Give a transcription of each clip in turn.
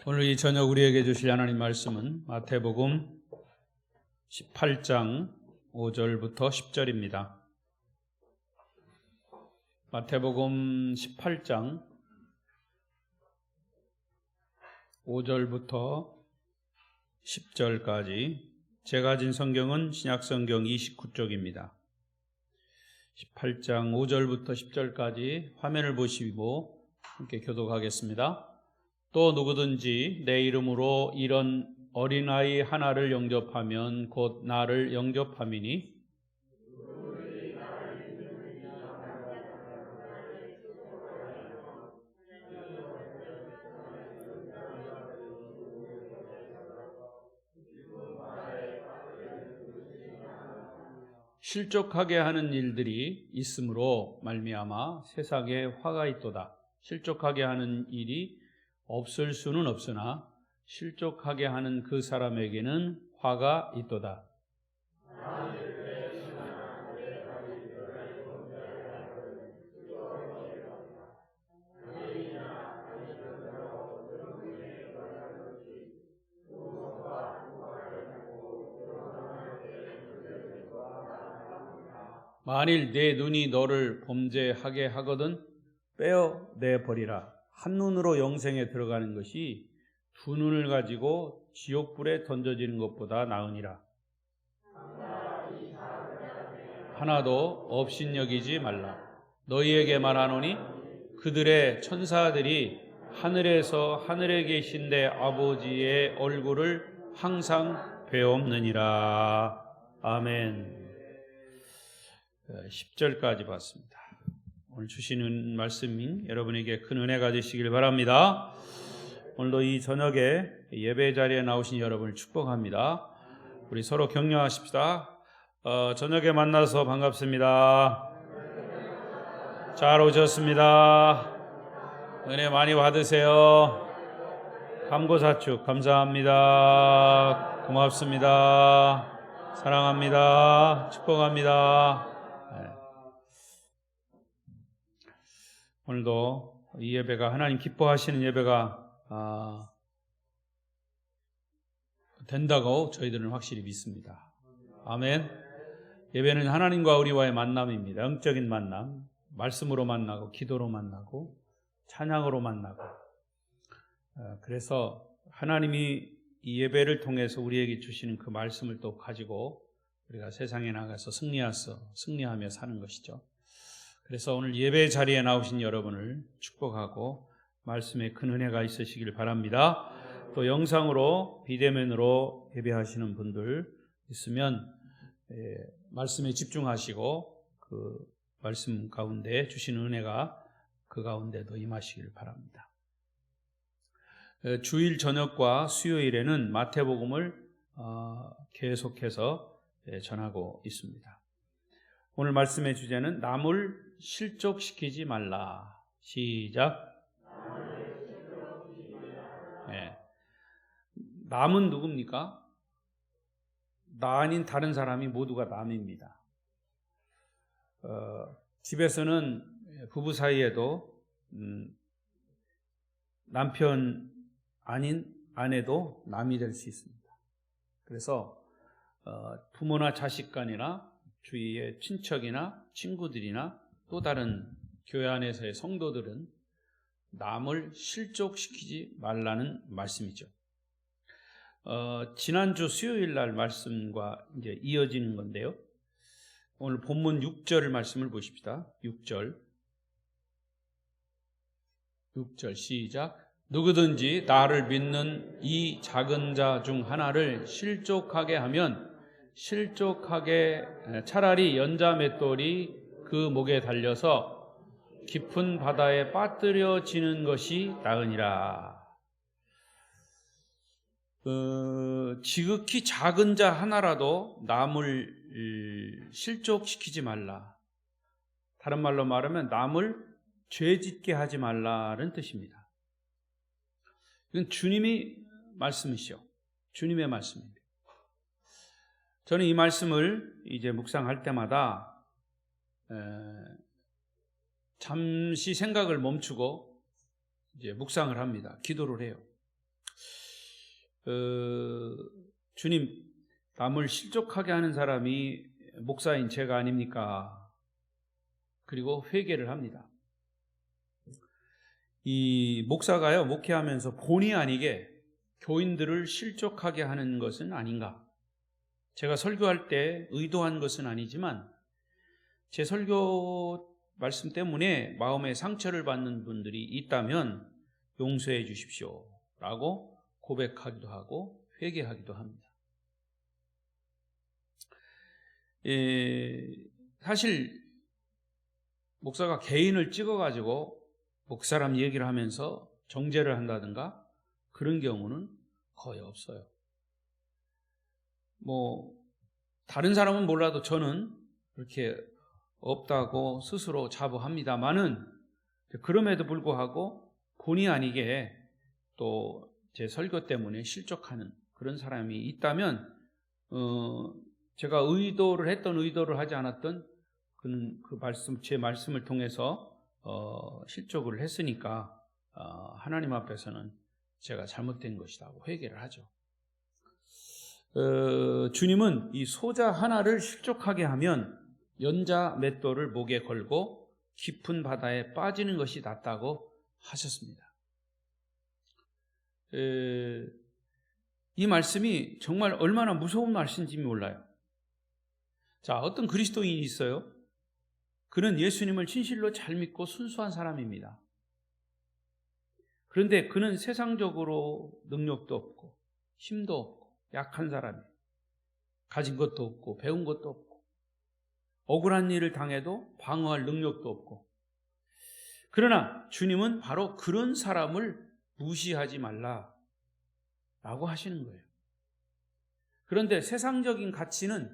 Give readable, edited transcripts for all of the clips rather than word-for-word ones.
오늘 이 저녁 우리에게 주실 하나님 말씀은 마태복음 18장 5절부터 10절입니다. 마태복음 18장 5절부터 10절까지 제가 가진 성경은 신약성경 29쪽입니다. 18장 5절부터 10절까지 화면을 보시고 함께 교독하겠습니다. 또 누구든지 내 이름으로 이런 어린아이 하나를 영접하면 곧 나를 영접함이니 실족하게 하는 일들이 있으므로 말미암아 세상에 화가 있도다. 실족하게 하는 일이 없을 수는 없으나 실족하게 하는 그 사람에게는 화가 있도다. 만일 내 눈이 너를 범죄하게 하거든 빼어내버리라. 한 눈으로 영생에 들어가는 것이 두 눈을 가지고 지옥불에 던져지는 것보다 나으니라. 하나도 업신여기지 말라. 너희에게 말하노니 그들의 천사들이 하늘에서 하늘에 계신 내 아버지의 얼굴을 항상 배옵느니라. 아멘. 10절까지 봤습니다. 오늘 주시는 말씀이 여러분에게 큰 은혜가 되시길 바랍니다. 오늘도 이 저녁에 예배 자리에 나오신 여러분을 축복합니다. 우리 서로 격려하십시다. 저녁에 만나서 반갑습니다. 잘 오셨습니다. 은혜 많이 받으세요. 감고사축 감사합니다. 고맙습니다. 사랑합니다. 축복합니다. 오늘도 이 예배가 하나님 기뻐하시는 예배가 된다고 저희들은 확실히 믿습니다. 아멘. 예배는 하나님과 우리와의 만남입니다. 영적인 만남, 말씀으로 만나고 기도로 만나고 찬양으로 만나고 그래서 하나님이 이 예배를 통해서 우리에게 주시는 그 말씀을 또 가지고 우리가 세상에 나가서 승리하며 사는 것이죠. 그래서 오늘 예배 자리에 나오신 여러분을 축복하고 말씀에 큰 은혜가 있으시길 바랍니다. 또 영상으로 비대면으로 예배하시는 분들 있으면 말씀에 집중하시고 그 말씀 가운데 주시는 은혜가 그 가운데도 임하시길 바랍니다. 주일 저녁과 수요일에는 마태복음을 계속해서 전하고 있습니다. 오늘 말씀의 주제는 남을 실족시키지 말라. 시작. 네. 남은 누굽니까? 나 아닌 다른 사람이 모두가 남입니다. 집에서는 부부 사이에도 남편 아닌 아내도 남이 될 수 있습니다. 그래서 부모나 자식 간이나 주위의 친척이나 친구들이나 또 다른 교회 안에서의 성도들은 남을 실족시키지 말라는 말씀이죠. 지난주 수요일 날 말씀과 이제 이어지는 건데요. 오늘 본문 6절 말씀을 보십시다. 6절 시작. 누구든지 나를 믿는 이 작은 자 중 하나를 실족하게 하면 차라리 연자 맷돌이 그 목에 달려서 깊은 바다에 빠뜨려지는 것이 나으니라. 지극히 작은 자 하나라도 남을 실족시키지 말라. 다른 말로 말하면 남을 죄짓게 하지 말라는 뜻입니다. 이건 주님이 말씀이시오. 주님의 말씀입니다. 저는 이 말씀을 이제 묵상할 때마다 잠시 생각을 멈추고 이제 묵상을 합니다. 기도를 해요. 주님, 남을 실족하게 하는 사람이 목사인 제가 아닙니까? 그리고 회개를 합니다. 이 목사가요, 목회하면서 본의 아니게 교인들을 실족하게 하는 것은 아닌가? 제가 설교할 때 의도한 것은 아니지만 제 설교 말씀 때문에 마음에 상처를 받는 분들이 있다면 용서해 주십시오 라고 고백하기도 하고 회개하기도 합니다. 사실 목사가 개인을 찍어가지고 목사람 얘기를 하면서 정죄를 한다든가 그런 경우는 거의 없어요. 다른 사람은 몰라도 저는 그렇게 없다고 스스로 자부합니다만은 그럼에도 불구하고 본의 아니게 또 제 설교 때문에 실족하는 그런 사람이 있다면 제가 의도를 했던 의도를 하지 않았던 제 말씀을 통해서 실족을 했으니까 하나님 앞에서는 제가 잘못된 것이라고 회개를 하죠. 주님은 이 소자 하나를 실족하게 하면 연자 맷돌을 목에 걸고 깊은 바다에 빠지는 것이 낫다고 하셨습니다. 이 말씀이 정말 얼마나 무서운 말씀인지 몰라요. 자, 어떤 그리스도인이 있어요. 그는 예수님을 진실로 잘 믿고 순수한 사람입니다. 그런데 그는 세상적으로 능력도 없고 힘도 없고 약한 사람이에요. 가진 것도 없고 배운 것도 없고 억울한 일을 당해도 방어할 능력도 없고. 그러나 주님은 바로 그런 사람을 무시하지 말라라고 하시는 거예요. 그런데 세상적인 가치는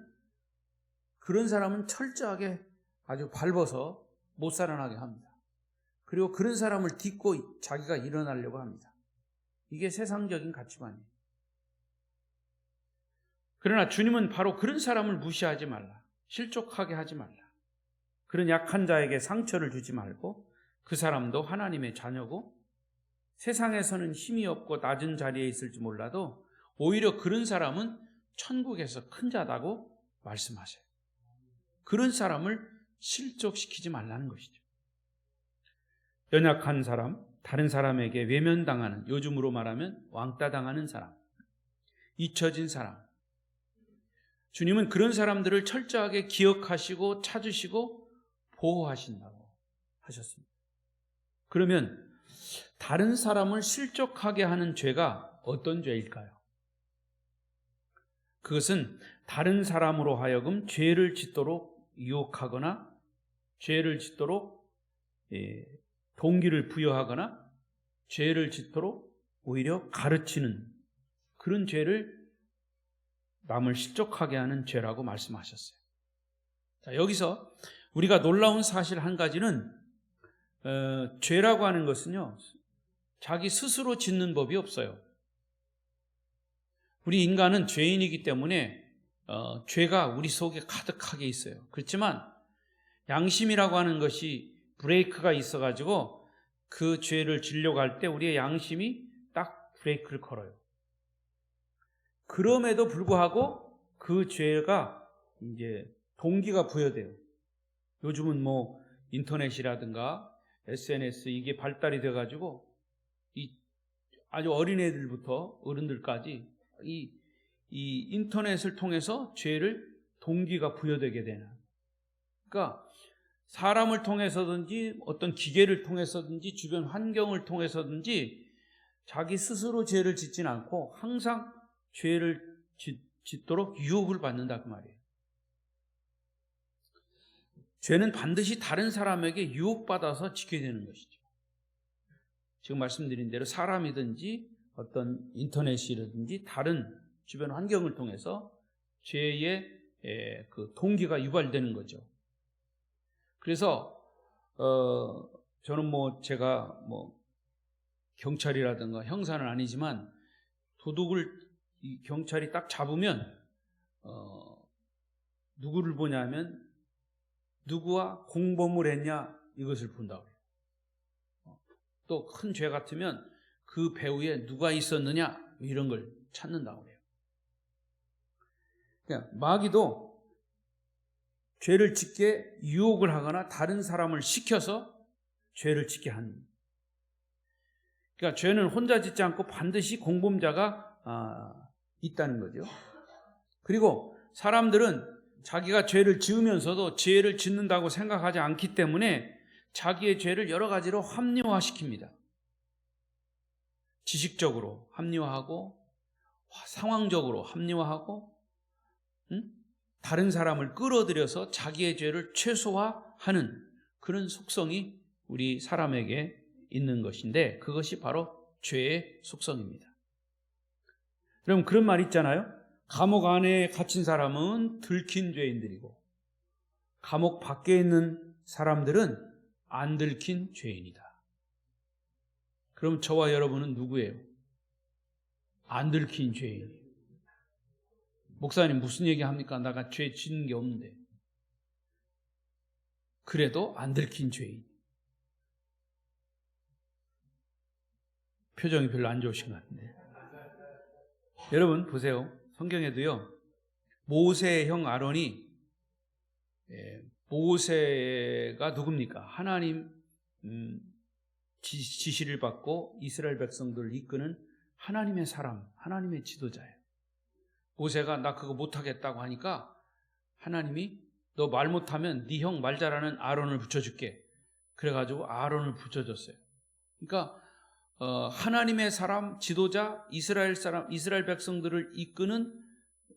그런 사람은 철저하게 아주 밟아서 못 살아나게 합니다. 그리고 그런 사람을 딛고 자기가 일어나려고 합니다. 이게 세상적인 가치관이에요. 그러나 주님은 바로 그런 사람을 무시하지 말라, 실족하게 하지 말라, 그런 약한 자에게 상처를 주지 말고 그 사람도 하나님의 자녀고 세상에서는 힘이 없고 낮은 자리에 있을지 몰라도 오히려 그런 사람은 천국에서 큰 자다고 말씀하세요. 그런 사람을 실족시키지 말라는 것이죠. 연약한 사람, 다른 사람에게 외면당하는, 요즘으로 말하면 왕따 당하는 사람, 잊혀진 사람, 주님은 그런 사람들을 철저하게 기억하시고 찾으시고 보호하신다고 하셨습니다. 그러면 다른 사람을 실족하게 하는 죄가 어떤 죄일까요? 그것은 다른 사람으로 하여금 죄를 짓도록 유혹하거나 죄를 짓도록 동기를 부여하거나 죄를 짓도록 오히려 가르치는 그런 죄를 남을 실족하게 하는 죄라고 말씀하셨어요. 자, 여기서 우리가 놀라운 사실 한 가지는 죄라고 하는 것은요, 자기 스스로 짓는 법이 없어요. 우리 인간은 죄인이기 때문에 죄가 우리 속에 가득하게 있어요. 그렇지만 양심이라고 하는 것이 브레이크가 있어가지고 그 죄를 지려고 할 때 우리의 양심이 딱 브레이크를 걸어요. 그럼에도 불구하고 그 죄가 이제 동기가 부여돼요. 요즘은 인터넷이라든가 SNS 이게 발달이 돼가지고 아주 어린애들부터 어른들까지 이 인터넷을 통해서 죄를 동기가 부여되게 되는. 그러니까 사람을 통해서든지 어떤 기계를 통해서든지 주변 환경을 통해서든지 자기 스스로 죄를 짓진 않고 항상 죄를 짓도록 유혹을 받는다 그 말이에요. 죄는 반드시 다른 사람에게 유혹받아서 지게 되는 것이죠. 지금 말씀드린 대로 사람이든지 어떤 인터넷이라든지 다른 주변 환경을 통해서 죄의 그 동기가 유발되는 거죠. 그래서 저는 제가 경찰이라든가 형사는 아니지만 도둑을 이 경찰이 딱 잡으면 누구를 보냐면 누구와 공범을 했냐 이것을 본다고 해요. 또 큰 죄 같으면 그 배후에 누가 있었느냐 이런 걸 찾는다고 해요. 그러니까 마귀도 죄를 짓게 유혹을 하거나 다른 사람을 시켜서 죄를 짓게 하는. 그러니까 죄는 혼자 짓지 않고 반드시 공범자가 있다는 거죠. 그리고 사람들은 자기가 죄를 지으면서도 죄를 짓는다고 생각하지 않기 때문에 자기의 죄를 여러 가지로 합리화시킵니다. 지식적으로 합리화하고 상황적으로 합리화하고 다른 사람을 끌어들여서 자기의 죄를 최소화하는 그런 속성이 우리 사람에게 있는 것인데 그것이 바로 죄의 속성입니다. 여러분 그런 말 있잖아요. 감옥 안에 갇힌 사람은 들킨 죄인들이고 감옥 밖에 있는 사람들은 안 들킨 죄인이다. 그럼 저와 여러분은 누구예요? 안 들킨 죄인. 목사님 무슨 얘기 합니까? 내가 죄 짓는 게 없는데. 그래도 안 들킨 죄인. 표정이 별로 안 좋으신 것 같은데. 여러분 보세요. 성경에도요. 모세의 형 아론이 모세가 누굽니까? 하나님 지시를 받고 이스라엘 백성들을 이끄는 하나님의 사람, 하나님의 지도자예요. 모세가 나 그거 못하겠다고 하니까 하나님이 너 말 못하면 네 형 말 잘하는 아론을 붙여줄게. 그래가지고 아론을 붙여줬어요. 그러니까 하나님의 사람, 지도자, 이스라엘 백성들을 이끄는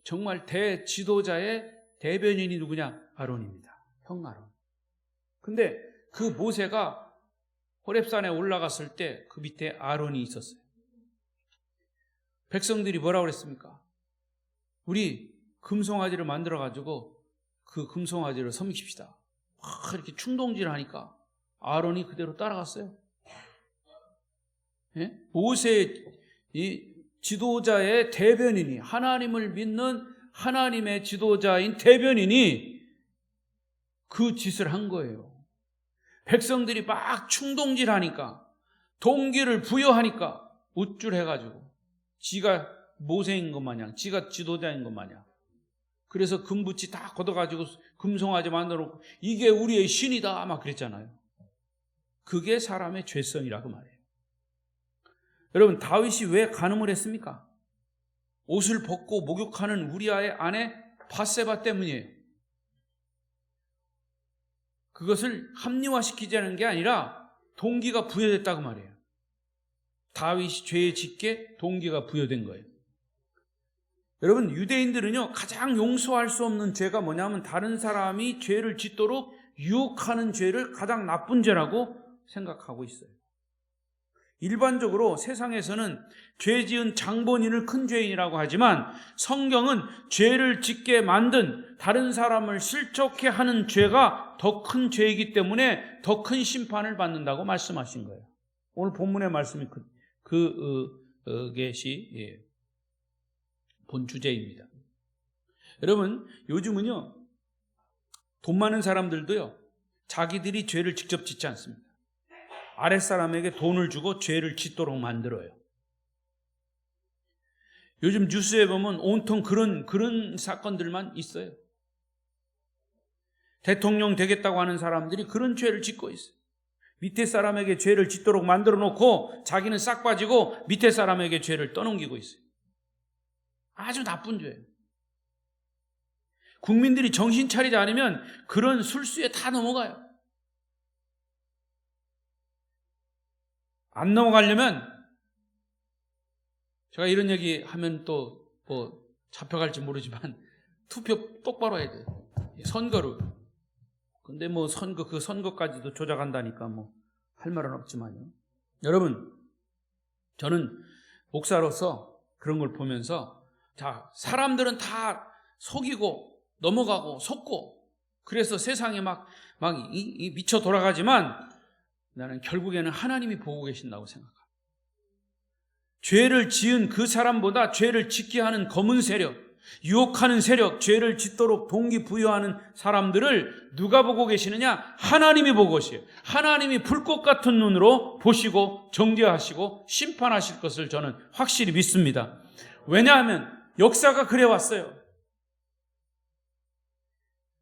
정말 대지도자의 대변인이 누구냐? 아론입니다. 형 아론. 근데 그 모세가 호렙산에 올라갔을 때 그 밑에 아론이 있었어요. 백성들이 뭐라고 그랬습니까? 우리 금송아지를 만들어가지고 그 금송아지를 섬깁시다. 이렇게 충동질하니까 아론이 그대로 따라갔어요. 예? 모세의 이 지도자의 대변인이 하나님을 믿는 하나님의 지도자인 대변인이 그 짓을 한 거예요. 백성들이 막 충동질하니까 동기를 부여하니까 우쭐해가지고 지가 모세인 것 마냥 지가 지도자인 것 마냥 그래서 금붙이 다 걷어가지고 금송아지 만들어놓고 이게 우리의 신이다 막 그랬잖아요. 그게 사람의 죄성이라고 말해요. 여러분 다윗이 왜 간음을 했습니까? 옷을 벗고 목욕하는 우리아의 아내 바세바 때문이에요. 그것을 합리화시키자는 게 아니라 동기가 부여됐다고 말해요. 다윗이 죄에 짓게 동기가 부여된 거예요. 여러분 유대인들은요 가장 용서할 수 없는 죄가 뭐냐면 다른 사람이 죄를 짓도록 유혹하는 죄를 가장 나쁜 죄라고 생각하고 있어요. 일반적으로 세상에서는 죄 지은 장본인을 큰 죄인이라고 하지만 성경은 죄를 짓게 만든 다른 사람을 실족해 하는 죄가 더 큰 죄이기 때문에 더 큰 심판을 받는다고 말씀하신 거예요. 오늘 본문의 말씀이 그것이 본 주제입니다. 여러분 요즘은요 돈 많은 사람들도요 자기들이 죄를 직접 짓지 않습니다. 아랫사람에게 돈을 주고 죄를 짓도록 만들어요. 요즘 뉴스에 보면 온통 그런 사건들만 있어요. 대통령 되겠다고 하는 사람들이 그런 죄를 짓고 있어요. 밑에 사람에게 죄를 짓도록 만들어 놓고 자기는 싹 빠지고 밑에 사람에게 죄를 떠넘기고 있어요. 아주 나쁜 죄예요. 국민들이 정신 차리지 않으면 그런 술수에 다 넘어가요. 안 넘어가려면 제가 이런 얘기 하면 또 뭐 잡혀갈지 모르지만 투표 똑바로 해야 돼요. 선거로. 근데 뭐 그 선거까지도 조작한다니까 뭐 할 말은 없지만요. 여러분, 저는 목사로서 그런 걸 보면서 자, 사람들은 다 속이고 넘어가고 속고 그래서 세상에 막 미쳐 돌아가지만 나는 결국에는 하나님이 보고 계신다고 생각합니다. 죄를 지은 그 사람보다 죄를 짓게 하는 검은 세력, 유혹하는 세력, 죄를 짓도록 동기부여하는 사람들을 누가 보고 계시느냐? 하나님이 보고 계세요. 하나님이 불꽃 같은 눈으로 보시고 정죄하시고 심판하실 것을 저는 확실히 믿습니다. 왜냐하면 역사가 그래왔어요.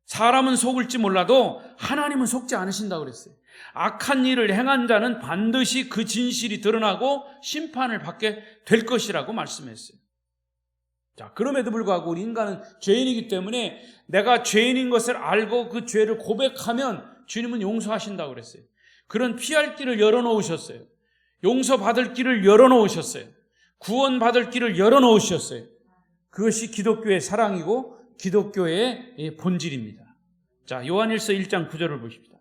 사람은 속을지 몰라도 하나님은 속지 않으신다고 그랬어요. 악한 일을 행한 자는 반드시 그 진실이 드러나고 심판을 받게 될 것이라고 말씀했어요. 자, 그럼에도 불구하고 우리 인간은 죄인이기 때문에 내가 죄인인 것을 알고 그 죄를 고백하면 주님은 용서하신다고 그랬어요. 그런 피할 길을 열어놓으셨어요. 용서받을 길을 열어놓으셨어요. 구원받을 길을 열어놓으셨어요. 그것이 기독교의 사랑이고 기독교의 본질입니다. 자, 요한일서 1장 9절을 보십시다.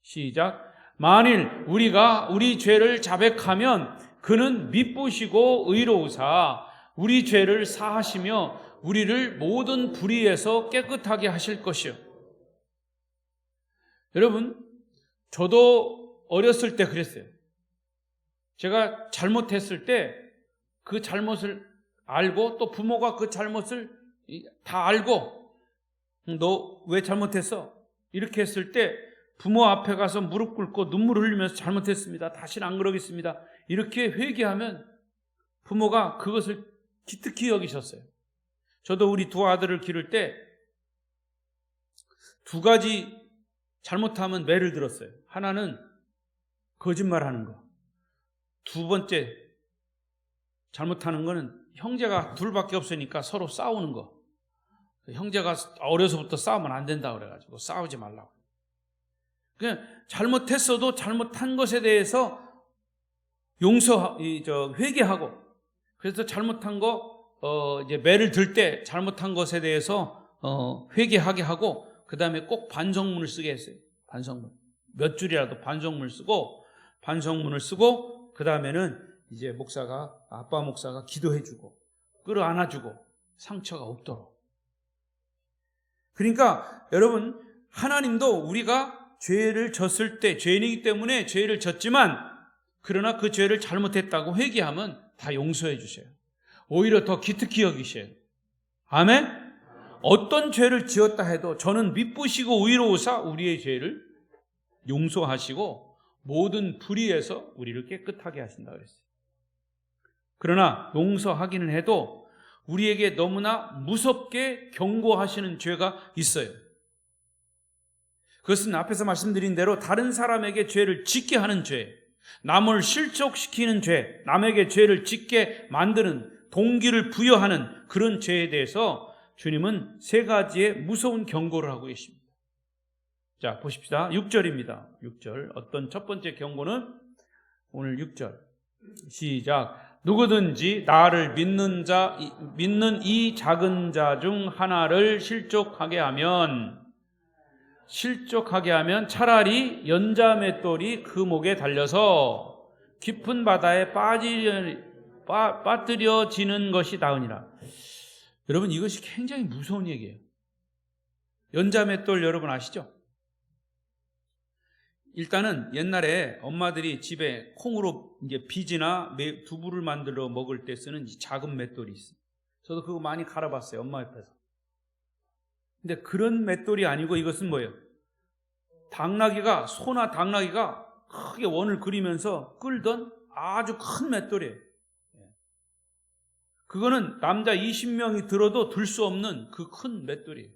시작. 만일 우리가 우리 죄를 자백하면 그는 미쁘시고 의로우사 우리 죄를 사하시며 우리를 모든 불의에서 깨끗하게 하실 것이요. 여러분, 저도 어렸을 때 그랬어요. 제가 잘못했을 때 그 잘못을 알고 또 부모가 그 잘못을 다 알고 너 왜 잘못했어? 이렇게 했을 때 부모 앞에 가서 무릎 꿇고 눈물 흘리면서 잘못했습니다. 다시는 안 그러겠습니다. 이렇게 회개하면 부모가 그것을 기특히 여기셨어요. 저도 우리 두 아들을 기를 때 두 가지 잘못하면 매를 들었어요. 하나는 거짓말하는 거. 두 번째 잘못하는 거는 형제가 둘밖에 없으니까 서로 싸우는 거. 형제가 어려서부터 싸우면 안 된다 그래가지고 싸우지 말라고. 그냥 잘못했어도 잘못한 것에 대해서 회개하고, 그래서 잘못한 거 이제 매를 들 때 잘못한 것에 대해서 회개하게 하고, 그 다음에 꼭 반성문을 쓰게 했어요. 반성문 몇 줄이라도 반성문을 쓰고 그 다음에는 이제 아빠 목사가 기도해주고 끌어안아주고 상처가 없도록. 그러니까 여러분, 하나님도 우리가 죄를 졌을 때, 죄인이기 때문에 죄를 졌지만 그러나 그 죄를 잘못했다고 회개하면 다 용서해 주셔요. 오히려 더 기특히 여기셔요. 아멘? 어떤 죄를 지었다 해도 저는 미쁘시고 의로우사 우리의 죄를 용서하시고 모든 불의에서 우리를 깨끗하게 하신다 그랬어요. 그러나 용서하기는 해도 우리에게 너무나 무섭게 경고하시는 죄가 있어요. 그것은 앞에서 말씀드린 대로 다른 사람에게 죄를 짓게 하는 죄, 남을 실족시키는 죄, 남에게 죄를 짓게 만드는, 동기를 부여하는 그런 죄에 대해서 주님은 세 가지의 무서운 경고를 하고 계십니다. 자, 보십시다. 6절입니다. 6절. 어떤 첫 번째 경고는 오늘 6절. 시작. 누구든지 나를 믿는 이 작은 자 중 하나를 실족하게 하면 차라리 연자맷돌이 그 목에 달려서 깊은 바다에 빠뜨려지는 것이 나으니라. 여러분, 이것이 굉장히 무서운 얘기예요. 연자맷돌 여러분 아시죠? 일단은 옛날에 엄마들이 집에 콩으로 이제 비지나 두부를 만들어 먹을 때 쓰는 작은 맷돌이 있어요. 저도 그거 많이 갈아봤어요, 엄마 옆에서. 근데 그런 맷돌이 아니고 이것은 뭐예요? 소나 당나귀가 크게 원을 그리면서 끌던 아주 큰 맷돌이에요. 그거는 남자 20명이 들어도 들 수 없는 그 큰 맷돌이에요.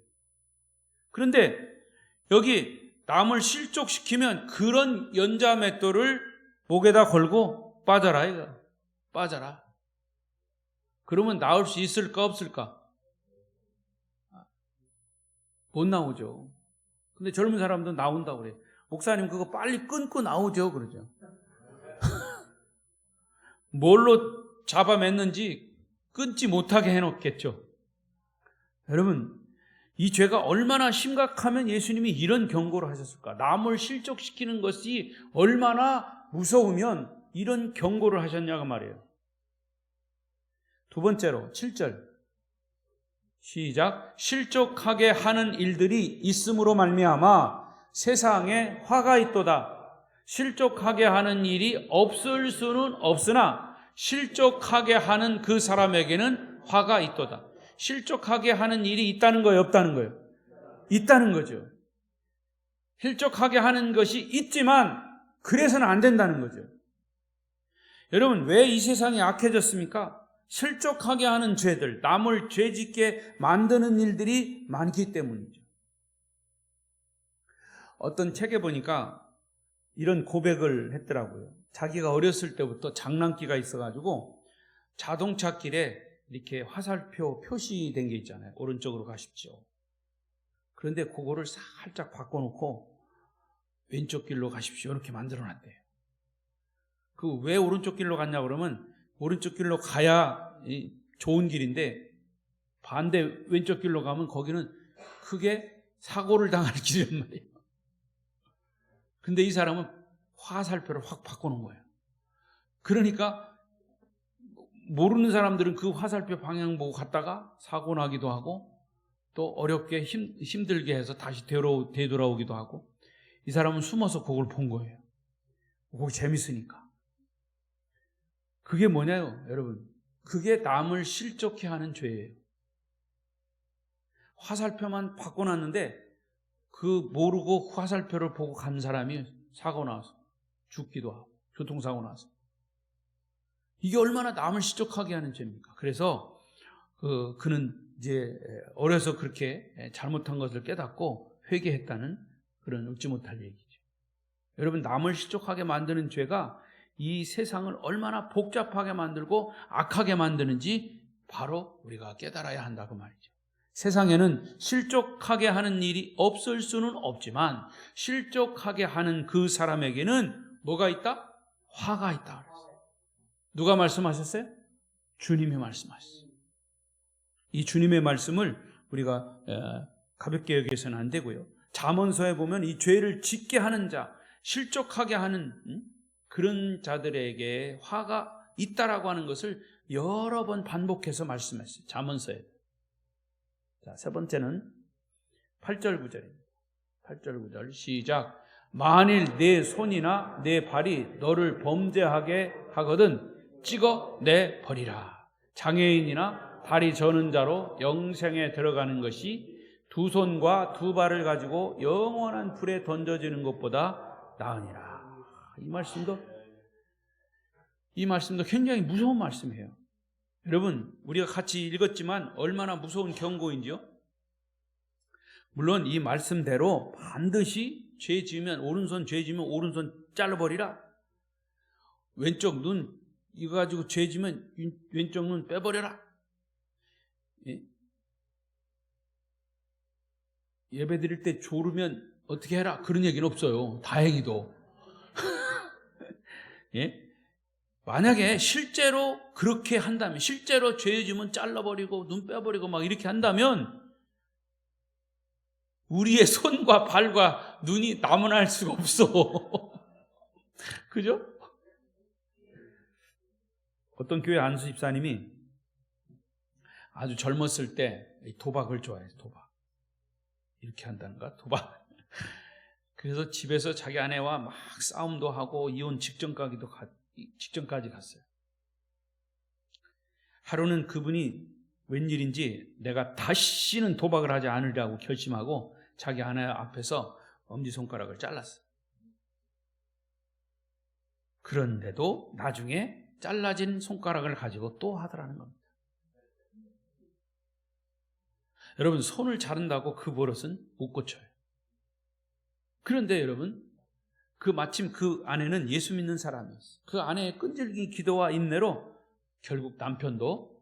그런데 여기 남을 실족시키면 그런 연자 맷돌을 목에다 걸고 빠져라 이거. 빠져라. 그러면 나올 수 있을까 없을까? 못 나오죠. 근데 젊은 사람들은 나온다고 그래요. 목사님 그거 빨리 끊고 나오죠 그러죠. 뭘로 잡아맸는지 끊지 못하게 해놓겠죠. 여러분, 이 죄가 얼마나 심각하면 예수님이 이런 경고를 하셨을까? 남을 실족시키는 것이 얼마나 무서우면 이런 경고를 하셨냐고 말이에요. 두 번째로 7절 시작. 실족하게 하는 일들이 있음으로 말미암아 세상에 화가 있도다. 실족하게 하는 일이 없을 수는 없으나 실족하게 하는 그 사람에게는 화가 있도다. 실족하게 하는 일이 있다는 거예요, 없다는 거예요? 있다는 거죠. 실족하게 하는 것이 있지만 그래서는 안 된다는 거죠. 여러분, 왜 이 세상이 악해졌습니까? 실족하게 하는 죄들, 남을 죄짓게 만드는 일들이 많기 때문이죠. 어떤 책에 보니까 이런 고백을 했더라고요. 자기가 어렸을 때부터 장난기가 있어가지고 자동차 길에 이렇게 화살표 표시된 게 있잖아요. 오른쪽으로 가십시오. 그런데 그거를 살짝 바꿔놓고 왼쪽 길로 가십시오. 이렇게 만들어놨대요. 그 왜 오른쪽 길로 갔냐 그러면 오른쪽 길로 가야 좋은 길인데 반대 왼쪽 길로 가면 거기는 크게 사고를 당할 길이란 말이에요. 근데 이 사람은 화살표를 확 바꿔놓은 거예요. 그러니까 모르는 사람들은 그 화살표 방향 보고 갔다가 사고 나기도 하고 또 어렵게 힘들게 해서 다시 되돌아오기도 하고, 이 사람은 숨어서 그걸 본 거예요. 그게 재밌으니까. 그게 뭐냐요, 여러분? 그게 남을 실족해 하는 죄예요. 화살표만 바꿔놨는데 그 모르고 화살표를 보고 간 사람이 사고 나서 죽기도 하고 교통사고 나서. 이게 얼마나 남을 실족하게 하는 죄입니까? 그래서 그는 이제 어려서 그렇게 잘못한 것을 깨닫고 회개했다는 그런 웃지 못할 얘기죠. 여러분, 남을 실족하게 만드는 죄가 이 세상을 얼마나 복잡하게 만들고 악하게 만드는지 바로 우리가 깨달아야 한다고 말이죠. 세상에는 실족하게 하는 일이 없을 수는 없지만 실족하게 하는 그 사람에게는 뭐가 있다? 화가 있다. 누가 말씀하셨어요? 주님이 말씀하셨어요. 이 주님의 말씀을 우리가 가볍게 여기서는 안 되고요. 잠언서에 보면 이 죄를 짓게 하는 자, 실족하게 하는 그런 자들에게 화가 있다라고 하는 것을 여러 번 반복해서 말씀했어요. 잠언서에. 자, 세 번째는 8절 9절입니다. 8절 9절 시작. 만일 내 손이나 내 발이 너를 범죄하게 하거든 찍어 내 버리라. 장애인이나 다리 저는 자로 영생에 들어가는 것이 두 손과 두 발을 가지고 영원한 불에 던져지는 것보다 나으니라. 이 말씀도 굉장히 무서운 말씀이에요. 여러분, 우리가 같이 읽었지만 얼마나 무서운 경고인지요? 물론 이 말씀대로 반드시 죄 지으면 오른손 잘라버리라. 왼쪽 눈 이거 가지고 죄 지으면 왼쪽 눈 빼버려라. 예배 드릴 때 졸으면 어떻게 해라. 그런 얘기는 없어요. 다행히도. 예? 만약에 실제로 그렇게 한다면, 실제로 죄 지으면 잘라버리고 눈 빼버리고 막 이렇게 한다면 우리의 손과 발과 눈이 남아날 수가 없어. 그죠? 어떤 교회 안수 집사님이 아주 젊었을 때 도박을 좋아해요. 도박. 이렇게 한다는가? 도박. 그래서 집에서 자기 아내와 막 싸움도 하고 이혼 직전까지 갔어요. 하루는 그분이 웬일인지 내가 다시는 도박을 하지 않으려고 결심하고 자기 아내 앞에서 엄지손가락을 잘랐어요. 그런데도 나중에 잘라진 손가락을 가지고 또 하더라는 겁니다. 여러분, 손을 자른다고 그 버릇은 못 고쳐요. 그런데 여러분, 마침 그 아내는 예수 믿는 사람이었어요. 그 아내의 끈질긴 기도와 인내로 결국 남편도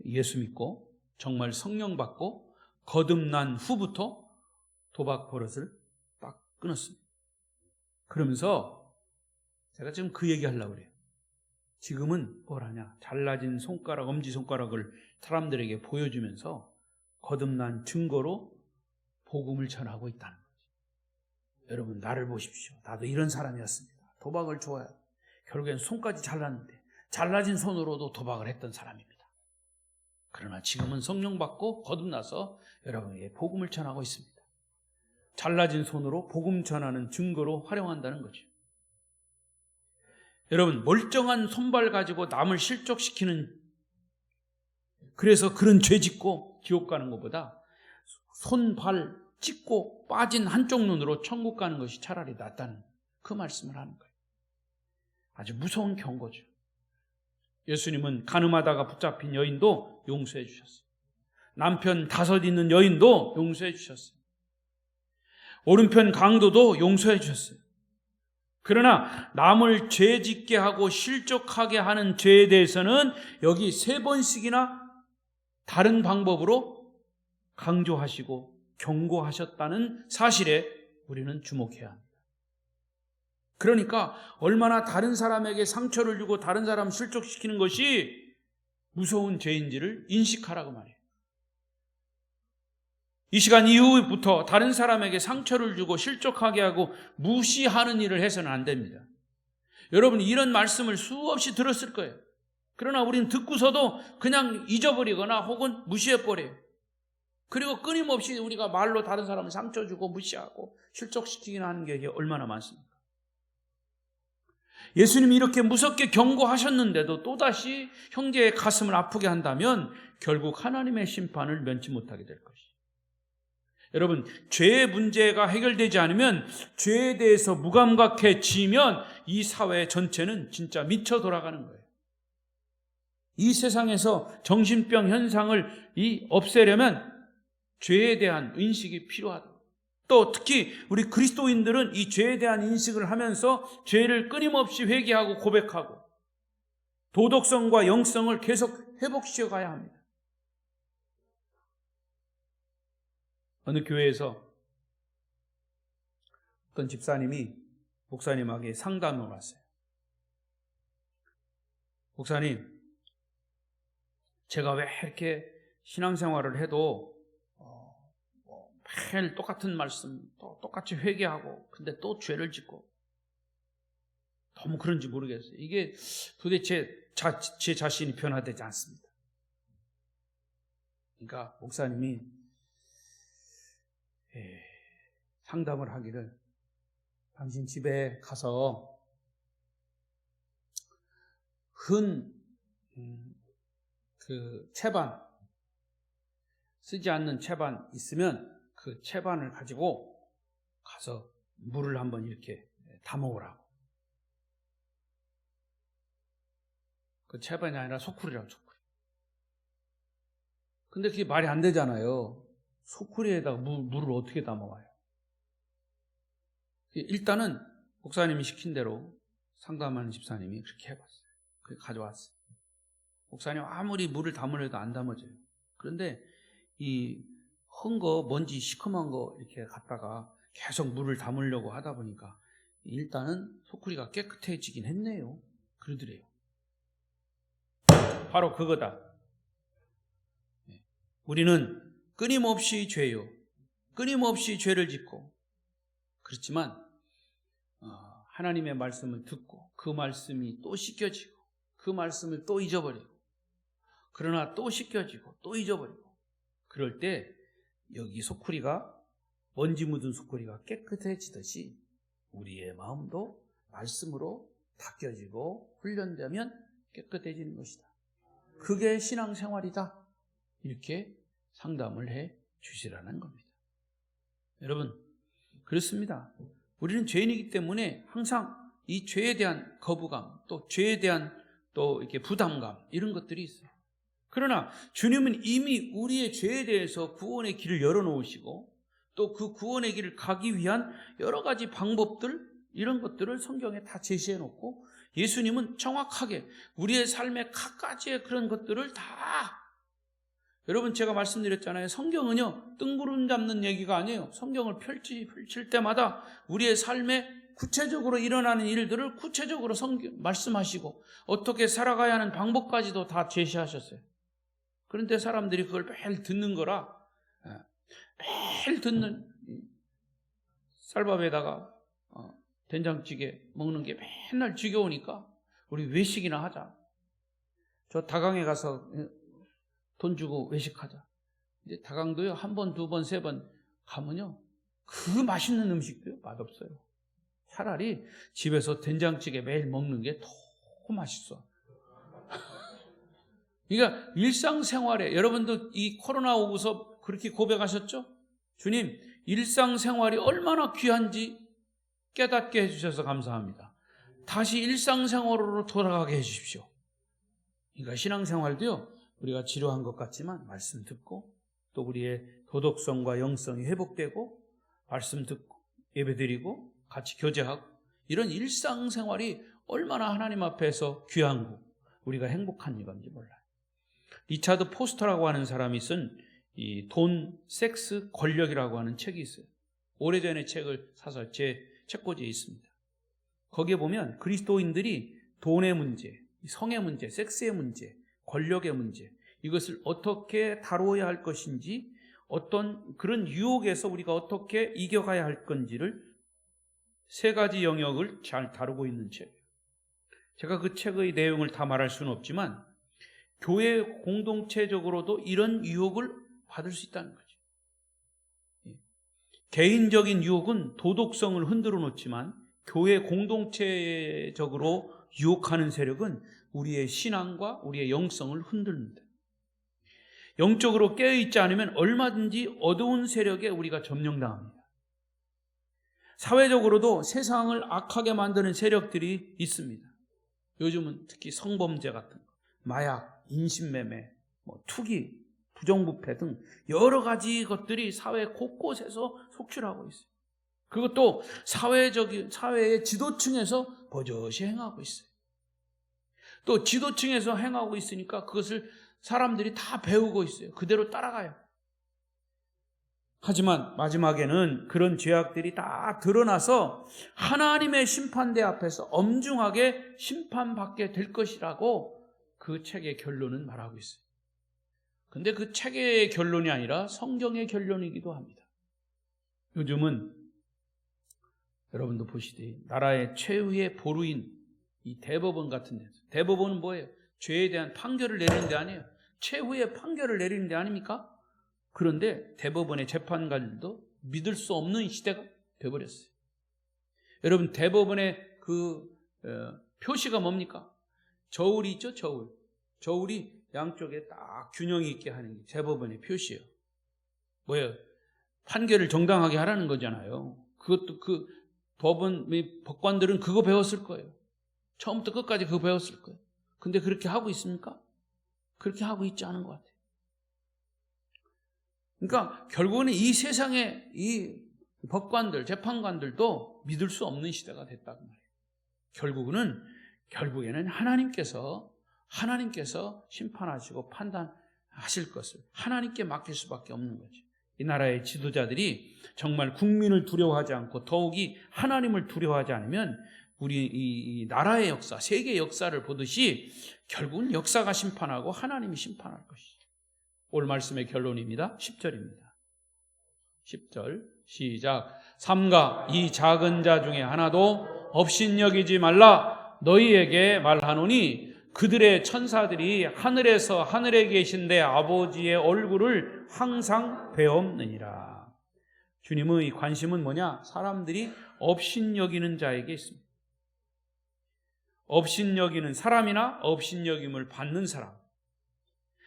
예수 믿고 정말 성령 받고 거듭난 후부터 도박 버릇을 딱 끊었습니다. 그러면서 제가 지금 그 얘기 하려고 그래요. 지금은 뭘 하냐? 잘라진 손가락, 엄지손가락을 사람들에게 보여주면서 거듭난 증거로 복음을 전하고 있다는 거죠. 여러분, 나를 보십시오. 나도 이런 사람이었습니다. 도박을 좋아해요. 결국엔 손까지 잘랐는데 잘라진 손으로도 도박을 했던 사람입니다. 그러나 지금은 성령 받고 거듭나서 여러분에게 복음을 전하고 있습니다. 잘라진 손으로 복음 전하는 증거로 활용한다는 거죠. 여러분, 멀쩡한 손발 가지고 남을 실족시키는 그래서 그런 죄 짓고 지옥 가는 것보다 손, 발 찢고 빠진 한쪽 눈으로 천국 가는 것이 차라리 낫다는 그 말씀을 하는 거예요. 아주 무서운 경고죠. 예수님은 간음하다가 붙잡힌 여인도 용서해 주셨어요. 남편 5 있는 여인도 용서해 주셨어요. 오른편 강도도 용서해 주셨어요. 그러나 남을 죄 짓게 하고 실족하게 하는 죄에 대해서는 여기 3번씩이나 다른 방법으로 강조하시고 경고하셨다는 사실에 우리는 주목해야 합니다. 그러니까 얼마나 다른 사람에게 상처를 주고 다른 사람 실족시키는 것이 무서운 죄인지를 인식하라고 말해요. 이 시간 이후부터 다른 사람에게 상처를 주고 실족하게 하고 무시하는 일을 해서는 안 됩니다. 여러분, 이런 말씀을 수없이 들었을 거예요. 그러나 우리는 듣고서도 그냥 잊어버리거나 혹은 무시해버려요. 그리고 끊임없이 우리가 말로 다른 사람을 상처 주고 무시하고 실족시키긴 하는 게 얼마나 많습니까? 예수님이 이렇게 무섭게 경고하셨는데도 또다시 형제의 가슴을 아프게 한다면 결국 하나님의 심판을 면치 못하게 될 것이죠. 여러분, 죄의 문제가 해결되지 않으면 죄에 대해서 무감각해지면 이 사회 전체는 진짜 미쳐 돌아가는 거예요. 이 세상에서 정신병 현상을 없애려면 죄에 대한 인식이 필요하다. 또 특히 우리 그리스도인들은 이 죄에 대한 인식을 하면서 죄를 끊임없이 회개하고 고백하고 도덕성과 영성을 계속 회복시켜 가야 합니다. 어느 교회에서 어떤 집사님이 목사님에게 상담을 왔어요. 목사님, 제가 왜 이렇게 신앙생활을 해도 매일 똑같은 말씀, 또 똑같이 회개하고 근데 또 죄를 짓고 너무 그런지 모르겠어요. 이게 도대체 제 자신이 변화되지 않습니다. 그러니까 목사님이 상담을 하기를, 당신 집에 가서 그 채반, 쓰지 않는 채반 있으면 그 채반을 가지고 가서 물을 한번 이렇게 담아오라고. 그 채반이 아니라 소쿠리라고, 소쿠리. 근데 그게 말이 안 되잖아요. 소쿠리에다가 물을 어떻게 담아와요? 일단은 목사님이 시킨 대로 상담하는 집사님이 그렇게 해봤어요. 그렇게 가져왔어요. 목사님 아무리 물을 담으려도 안 담아져요. 그런데 이 먼지 시커먼 거 이렇게 갖다가 계속 물을 담으려고 하다 보니까 일단은 소쿠리가 깨끗해지긴 했네요. 그러더래요. 바로 그거다. 우리는 끊임없이 죄요. 끊임없이 죄를 짓고, 그렇지만 하나님의 말씀을 듣고 그 말씀이 또 씻겨지고 그 말씀을 또 잊어버리고, 그러나 또 씻겨지고 또 잊어버리고, 그럴 때 여기 소쿠리가, 먼지 묻은 소쿠리가 깨끗해지듯이 우리의 마음도 말씀으로 닦여지고 훈련되면 깨끗해지는 것이다. 그게 신앙생활이다. 이렇게 상담을 해 주시라는 겁니다. 여러분, 그렇습니다. 우리는 죄인이기 때문에 항상 이 죄에 대한 거부감, 또 죄에 대한 또 이렇게 부담감, 이런 것들이 있어요. 그러나 주님은 이미 우리의 죄에 대해서 구원의 길을 열어놓으시고, 또 그 구원의 길을 가기 위한 여러 가지 방법들, 이런 것들을 성경에 다 제시해놓고, 예수님은 정확하게 우리의 삶의 각가지의 그런 것들을 다, 여러분 제가 말씀드렸잖아요. 성경은요 뜬구름 잡는 얘기가 아니에요. 성경을 펼칠 때마다 우리의 삶에 구체적으로 일어나는 일들을 구체적으로 말씀하시고 어떻게 살아가야 하는 방법까지도 다 제시하셨어요. 그런데 사람들이 그걸 매일 듣는 거라, 매일 듣는 쌀밥에다가 된장찌개 먹는 게 맨날 지겨우니까 우리 외식이나 하자. 저 다강에 가서 돈 주고 외식하자. 이제 다강도요, 1번, 2번, 3번 가면요, 그 맛있는 음식도요, 맛없어요. 차라리 집에서 된장찌개 매일 먹는 게 더 맛있어. 그러니까 일상생활에 여러분도 이 코로나 오고서 그렇게 고백하셨죠? 주님, 일상생활이 얼마나 귀한지 깨닫게 해주셔서 감사합니다. 다시 일상생활로 돌아가게 해주십시오. 그러니까 신앙생활도요, 우리가 지루한 것 같지만 말씀 듣고 또 우리의 도덕성과 영성이 회복되고 말씀 듣고 예배드리고 같이 교제하고 이런 일상생활이 얼마나 하나님 앞에서 귀한고 우리가 행복한 건지 몰라요. 리차드 포스터라고 하는 사람이 쓴 이 돈, 섹스, 권력이라고 하는 책이 있어요. 오래전에 책을 사서 제 책꽂이에 있습니다. 거기에 보면 그리스도인들이 돈의 문제, 성의 문제, 섹스의 문제, 권력의 문제, 이것을 어떻게 다루어야 할 것인지, 어떤 그런 유혹에서 우리가 어떻게 이겨가야 할 건지를 세 가지 영역을 잘 다루고 있는 책이에요. 제가 그 책의 내용을 다 말할 수는 없지만 교회 공동체적으로도 이런 유혹을 받을 수 있다는 거죠. 개인적인 유혹은 도덕성을 흔들어 놓지만 교회 공동체적으로 유혹하는 세력은 우리의 신앙과 우리의 영성을 흔듭니다. 영적으로 깨어있지 않으면 얼마든지 어두운 세력에 우리가 점령당합니다. 사회적으로도 세상을 악하게 만드는 세력들이 있습니다. 요즘은 특히 성범죄 같은 거, 마약, 인신매매, 투기, 부정부패 등 여러 가지 것들이 사회 곳곳에서 속출하고 있어요. 그것도 사회의 지도층에서 버젓이 행하고 있어요. 또 지도층에서 행하고 있으니까 그것을 사람들이 다 배우고 있어요. 그대로 따라가요. 하지만 마지막에는 그런 죄악들이 다 드러나서 하나님의 심판대 앞에서 엄중하게 심판받게 될 것이라고 그 책의 결론은 말하고 있어요. 근데 그 책의 결론이 아니라 성경의 결론이기도 합니다. 요즘은 여러분도 보시듯이 나라의 최후의 보루인 이 대법원 같은 데서, 대법원은 뭐예요? 죄에 대한 판결을 내리는 데 아니에요. 최후의 판결을 내리는 데 아닙니까? 그런데 대법원의 재판관들도 믿을 수 없는 시대가 되어버렸어요. 여러분, 대법원의 표시가 뭡니까? 저울이 있죠, 저울. 저울이 양쪽에 딱 균형이 있게 하는 게 대법원의 표시예요. 뭐예요? 판결을 정당하게 하라는 거잖아요. 그것도 그 법관들은 그거 배웠을 거예요. 처음부터 끝까지 그거 배웠을 거예요. 근데 그렇게 하고 있습니까? 그렇게 하고 있지 않은 것 같아요. 그러니까 결국은 이 세상의 이 법관들, 재판관들도 믿을 수 없는 시대가 됐다고 말이에요. 결국에는 하나님께서 심판하시고 판단하실 것을 하나님께 맡길 수밖에 없는 거죠. 이 나라의 지도자들이 정말 국민을 두려워하지 않고 더욱이 하나님을 두려워하지 않으면 우리 이 나라의 역사, 세계 역사를 보듯이 결국은 역사가 심판하고 하나님이 심판할 것이죠. 오늘 말씀의 결론입니다. 10절입니다. 10절 시작. 삼가 이 작은 자 중에 하나도 업신여기지 말라. 너희에게 말하노니 그들의 천사들이 하늘에서 하늘에 계신 내 아버지의 얼굴을 항상 배옵느니라. 주님의 관심은 뭐냐? 사람들이 업신여기는 자에게 있습니다. 업신여기는 사람이나 업신여김을 받는 사람.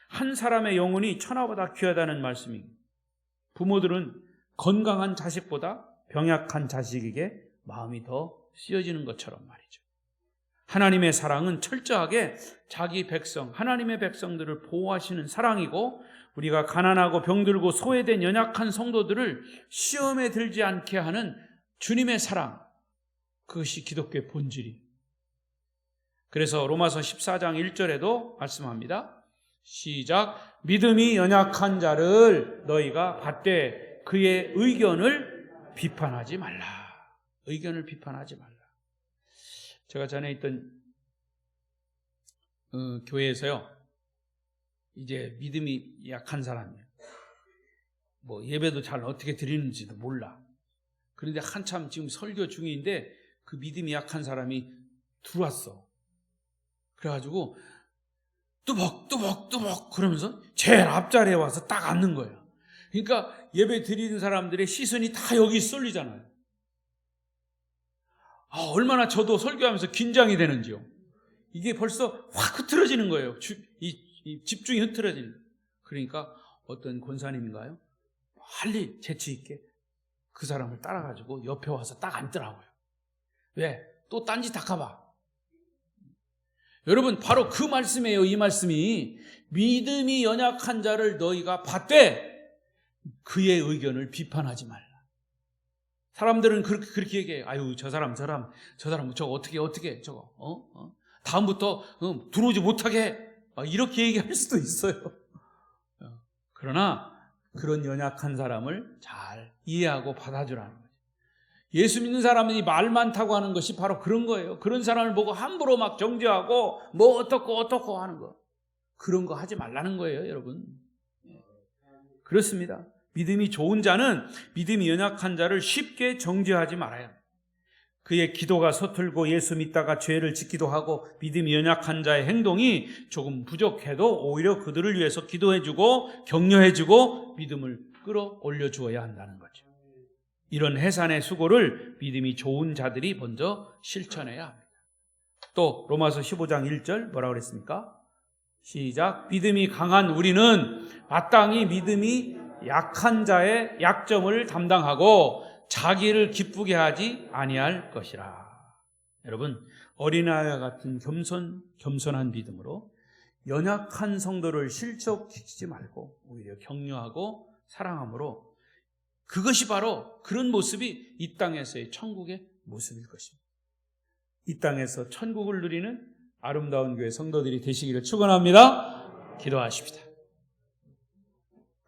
한 사람의 영혼이 천하보다 귀하다는 말씀입니다. 부모들은 건강한 자식보다 병약한 자식에게 마음이 더 쓰여지는 것처럼 말이죠. 하나님의 사랑은 철저하게 자기 백성, 하나님의 백성들을 보호하시는 사랑이고, 우리가 가난하고 병들고 소외된 연약한 성도들을 시험에 들지 않게 하는 주님의 사랑, 그것이 기독교의 본질이에요. 그래서 로마서 14장 1절에도 말씀합니다. 시작. 믿음이 연약한 자를 너희가 받되 그의 의견을 비판하지 말라. 의견을 비판하지 말라. 제가 전에 있던 교회에서요, 이제 믿음이 약한 사람이에요. 예배도 잘 어떻게 드리는지도 몰라. 그런데 한참 지금 설교 중인데 그 믿음이 약한 사람이 들어왔어. 그래가지고 뚜벅 그러면서 제일 앞자리에 와서 딱 앉는 거예요. 그러니까 예배 드리는 사람들의 시선이 다 여기 쏠리잖아요. 얼마나 저도 설교하면서 긴장이 되는지요. 이게 벌써 확 흐트러지는 거예요. 이 이 집중이 흐트러지는 거예요. 그러니까 어떤 권사님인가요? 빨리 재치 있게 그 사람을 따라가지고 옆에 와서 딱 앉더라고요. 왜? 또 딴짓 할까봐. 여러분, 바로 그 말씀이에요. 이 말씀이 믿음이 연약한 자를 너희가 받되 그의 의견을 비판하지 말라. 사람들은 그렇게 얘기해요. 아유, 저 사람 저거 어떻게 저거 다음부터 들어오지 못하게 이렇게 얘기할 수도 있어요. 그러나 그런 연약한 사람을 잘 이해하고 받아주라는 거죠. 예수 믿는 사람이 말 많다고 하는 것이 바로 그런 거예요. 그런 사람을 보고 함부로 막 정죄하고 뭐 어떻고 하는 거, 그런 거 하지 말라는 거예요, 여러분. 그렇습니다. 믿음이 좋은 자는 믿음이 연약한 자를 쉽게 정죄하지 말아요. 그의 기도가 서툴고 예수 믿다가 죄를 짓기도 하고 믿음이 연약한 자의 행동이 조금 부족해도 오히려 그들을 위해서 기도해주고 격려해주고 믿음을 끌어올려 주어야 한다는 거죠. 이런 해산의 수고를 믿음이 좋은 자들이 먼저 실천해야 합니다. 또 로마서 15장 1절 뭐라고 그랬습니까? 시작. 믿음이 강한 우리는 마땅히 믿음이 약한 자의 약점을 담당하고 자기를 기쁘게 하지 아니할 것이라. 여러분, 어린아이와 같은 겸손한 믿음으로 연약한 성도를 실족시키지 말고 오히려 격려하고 사랑함으로, 그것이 바로 그런 모습이 이 땅에서의 천국의 모습일 것입니다. 이 땅에서 천국을 누리는 아름다운 교회 성도들이 되시기를 축원합니다. 기도하십시다.